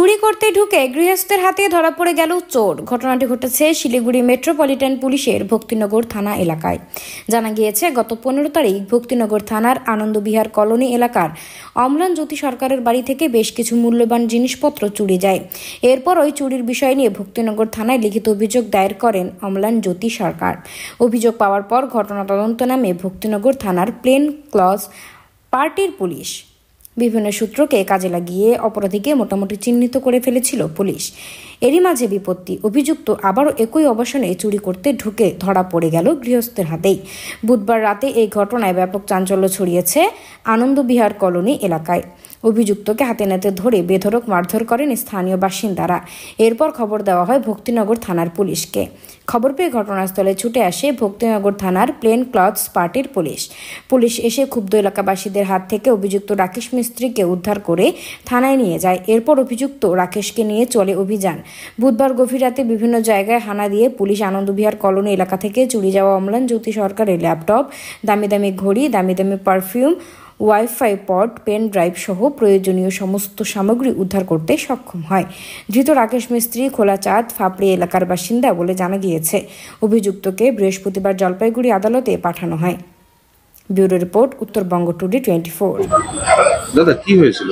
চুরি করতে ঢুকে গৃহস্থের হাতে ধরা পড়ে গেল চোর। ঘটনাটি ঘটেছে শিলিগুড়ি মেট্রোপলিটন পুলিশের ভক্তিনগর থানা এলাকায়। জানা গিয়েছে, গত 15 তারিখ ভক্তিনগর থানার আনন্দবিহার কলোনি এলাকার অম্লান জ্যোতি সরকারের বাড়ি থেকে বেশ কিছু মূল্যবান জিনিসপত্র চুরি যায়। এরপর ওই চুরির বিষয় নিয়ে ভক্তিনগর থানায় লিখিত অভিযোগ দায়ের করেন অম্লান জ্যোতি সরকার। অভিযোগ পাওয়ার পর ঘটনা তদন্ত নামে ভক্তিনগর থানার প্লেন ক্লথ পার্টির পুলিশ। বিভিন্ন সূত্রকে কাজে লাগিয়ে অপরাধীকে মোটামুটি চিহ্নিত করে ফেলেছিল পুলিশ। এরই মাঝে বিপত্তি, অভিযুক্ত আবারও একই অবসানে চুরি করতে ঢুকে ধরা পড়ে গেল গৃহস্থের হাতেই। বুধবার রাতে এই ঘটনায় ব্যাপক চাঞ্চল্য ছড়িয়েছে আনন্দবিহার কলোনি এলাকায়। অভিযুক্তকে হাতে নাতে ধরে বেধড়ক মারধর করেন স্থানীয় বাসিন্দারা। এরপর খবর দেওয়া হয় ভক্তিনগর থানার পুলিশকে। খবর পেয়ে ঘটনাস্থলে ছুটে আসে ভক্তিনগর থানার প্লেন ক্লথস পার্টির পুলিশ এসে ক্ষুব্ধ এলাকাবাসীদের হাত থেকে অভিযুক্ত রাকেশ মিস্ত্রিকে উদ্ধার করে থানায় নিয়ে যায়। এরপর অভিযুক্ত রাকেশকে নিয়ে চলে অভিযান। বুধবার গভীর রাতে বিভিন্ন জায়গায় হানা দিয়ে পুলিশ আনন্দবিহার কলোনি এলাকা থেকে চুরি যাওয়া অম্লান জ্যোতি সরকারের ল্যাপটপ, দামি দামি ঘড়ি, দামি দামি পারফিউম, ওয়াইফাই পড, পেন ড্রাইভ সহ প্রয়োজনীয় সমস্ত সামগ্রী উদ্ধার করতে সক্ষম হয়। ধৃত রাকেশ মিস্ত্রি খোলাচাঁদ ফাপড়ি এলাকার বাসিন্দা বলে জানা গিয়েছে। অভিযুক্তকে বৃহস্পতিবার জলপাইগুড়ি আদালতে পাঠানো হয়। Bureau report, Uttarbanga today 24। দাদা, কি হয়েছিল?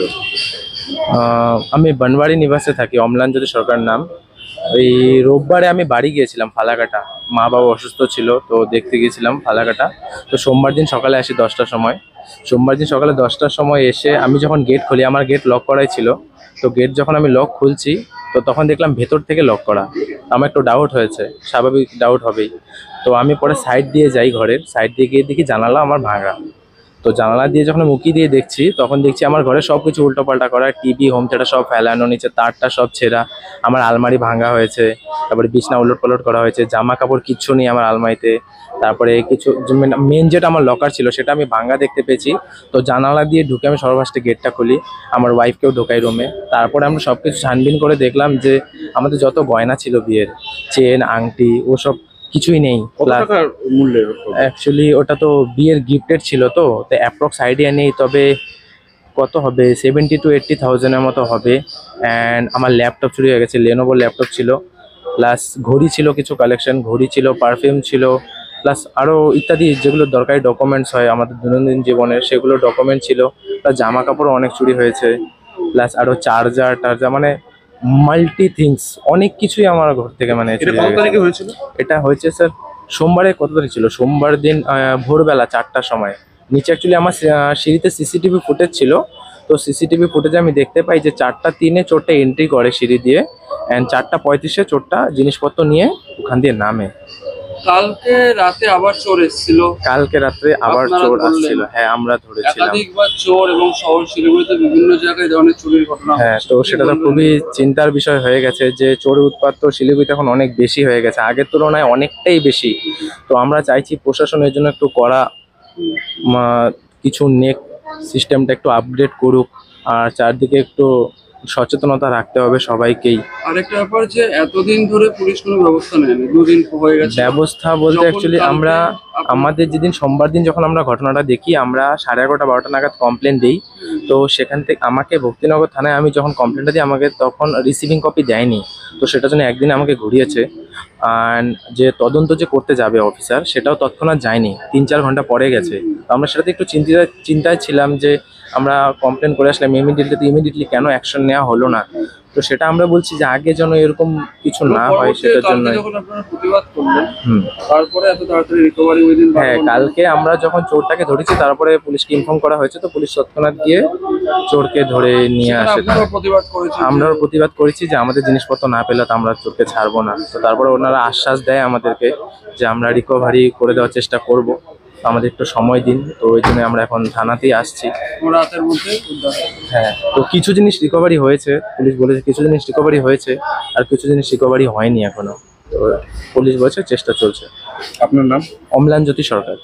আমি বনবাড়ি নিবাসে থাকি, অম্লান জ্যোতি সরকার নাম। ওই রোববারে আমি বাড়ি গিয়েছিলাম ফালাকাটা, মা বাবা অসুস্থ ছিল তো দেখতে গিয়েছিলাম ফালাকাটা। তো সোমবার দিন সকালে আসি 10টার সময়। সোমবার দিন সকালে 10টার সময় এসে আমি যখন গেট খুলি, আমার গেট লক করাই ছিল। তো গেট যখন আমি লক খুলছি তো তখন দেখলাম ভেতর থেকে লক করা। আমার একটু ডাউট হয়েছে, স্বাভাবিক ডাউট হবেই। তো আমি পরে সাইড দিয়ে যাই, ঘরের সাইড দিয়ে গিয়ে দেখি জানালা আমার ভাঙা। তো জানালা দিয়ে যখন মুখি দিয়ে দেখছি তখন দেখছি আমার ঘরে সব কিছু উল্টোপাল্টা করা, টিভি, হোম থিয়েটার সব ফেলানো, নিচে তারটা সব ছেঁড়া, আমার আলমারি ভাঙা হয়েছে, তারপরে বিছনা উলট পালট করা হয়েছে, জামা কাপড় কিচ্ছু নেই আমার আলমারিতে। তারপরে কিছু মেন যেটা আমার লকার ছিল সেটা আমি ভাঙা দেখতে পেয়েছি। তো জানালা দিয়ে ঢুকে আমি সর্বফার্স্টে গেটটা খুলি, আমার ওয়াইফকেও ঢোকাই রুমে। তারপরে আমরা সব কিছু ছানবিন করে দেখলাম যে আমাদের যত গয়না ছিল বিয়ের, চেন, আংটি, ওসব কিছুই নেই। অ্যাকচুয়ালি ওটা তো বিয়ের গিফটেড ছিল, তো অ্যাপ্রক্স আইডিয়া নেই, তবে কত হবে 70 to 80,000-এর মতো হবে। অ্যান্ড আমার ল্যাপটপ চুরি হয়ে গেছে, লেনোভো ল্যাপটপ ছিল, প্লাস ঘড়ি ছিল, কিছু কালেকশন ঘড়ি ছিল, পারফিউম ছিল, প্লাস আরও ইত্যাদি যেগুলো দরকারি ডকুমেন্টস হয় আমাদের দৈনন্দিন জীবনের, সেগুলো ডকুমেন্ট ছিল। প্লাস জামা কাপড়ও অনেক চুরি হয়েছে, প্লাস আরও চার্জার মানে মাল্টি থিংস, অনেক কিছুই আমার ঘর থেকে মানে চুরি হয়ে গেছে। এটা হয়েছে স্যার সোমবারে। কত তারিখ ছিল? সোমবার দিন ভোরবেলা 4টার সময়। নিচে অ্যাকচুয়ালি আমার সিঁড়িতে সিসিটিভি ফুটেজ ছিল। তো সিসিটিভি ফুটেজে আমি দেখতে পাই যে 4:03-এ চোরটা এন্ট্রি করে সিঁড়ি দিয়ে, অ্যান্ড 4:35-এ চোরটা জিনিসপত্র নিয়ে ওখান দিয়ে নামে। কালকে রাতে আবার চোর এসেছিল। কালকে রাত্রে আবার চোর আসছিল, হ্যাঁ আমরা ধরেছিলাম। একাধিকবার চোর এবং শহর শিলিগুড়িতে বিভিন্ন জায়গায় ধরনের চুরির ঘটনা। হ্যাঁ, তো সেটা তো খুবই চিন্তার বিষয় হয়ে গেছে যে চোরের উৎপাত তো শিলিগুড়িতে এখন অনেক বেশি হয়ে গেছে, আগের তুলনায় অনেকটাই বেশি। তো আমরা চাইছি প্রশাসনের জন্য একটু করা কিছু নেক সিস্টেমটা একটু আপডেট করুক, আর চারদিকে একটু সচেতনতা রাখতে হবে সবাইকেই। আরেকটা ব্যাপার যে এতদিন ধরে পুলিশ কোনো ব্যবস্থা নেয়নি, 2 দিন হয়ে গেছে। ব্যবস্থা বলতে অ্যাকচুয়ালি আমরা আমাদের যেদিন সোমবার দিন যখন আমরা ঘটনাটা দেখি, আমরা 11:30-12টা নাগাদ কমপ্লেন দিই। তো সেখান থেকে আমাকে ভক্তিনগর থানায় আমি যখন কমপ্লেনটা দিই, আমাকে তখন রিসিভিং কপি দেয়নি। তো সেটার জন্য একদিন আমাকে ঘুরিয়েছে। অ্যান্ড যে তদন্ত যে করতে যাবে অফিসার, সেটাও তৎক্ষণাৎ যায়নি, 3-4 ঘন্টা পরে গেছে। তো আমরা সেটাতে একটু চিন্তায় ছিলাম যে আমরা কমপ্লেন করে আসলাম ইমিডিয়েটলি কেন অ্যাকশন নেওয়া হলো না। তো সেটা আমরা বলছি যে আগে যেন এরকম কিছু না হয়, সেটার জন্য। তারপরে এত তাড়াতাড়ি রিকভারি উইদিন। হ্যাঁ, কালকে আমরা যখন চোরটাকে ধরেছি তারপরে পুলিশকে ইনফর্ম করা হয়েছে, তো পুলিশ তৎক্ষণাৎ গিয়ে চোরকে ধরে নিয়ে আসে। আমরাও প্রতিবাদ করেছি যে আমাদের জিনিসপত্র না পেলে তো আমরা চোরকে ছাড়বো না। তো তারপরে ওনারা আশ্বাস দেয় আমাদেরকে যে আমরা রিকভারি করে দেওয়ার চেষ্টা করব, আমাদের একটু সময় দিন। তো ওই জন্য আমরা এখন থানাতেই আসছি। রাতের মধ্যে হ্যাঁ, তো কিছু জিনিস রিকভারি হয়েছে, পুলিশ বলেছে কিছু জিনিস রিকভারি হয়েছে, আর কিছু জিনিস রিকভারি হয়নি এখনো। তো পুলিশ বলছে চেষ্টা চলছে। আপনার নাম? অম্লান জ্যোতি সরকার।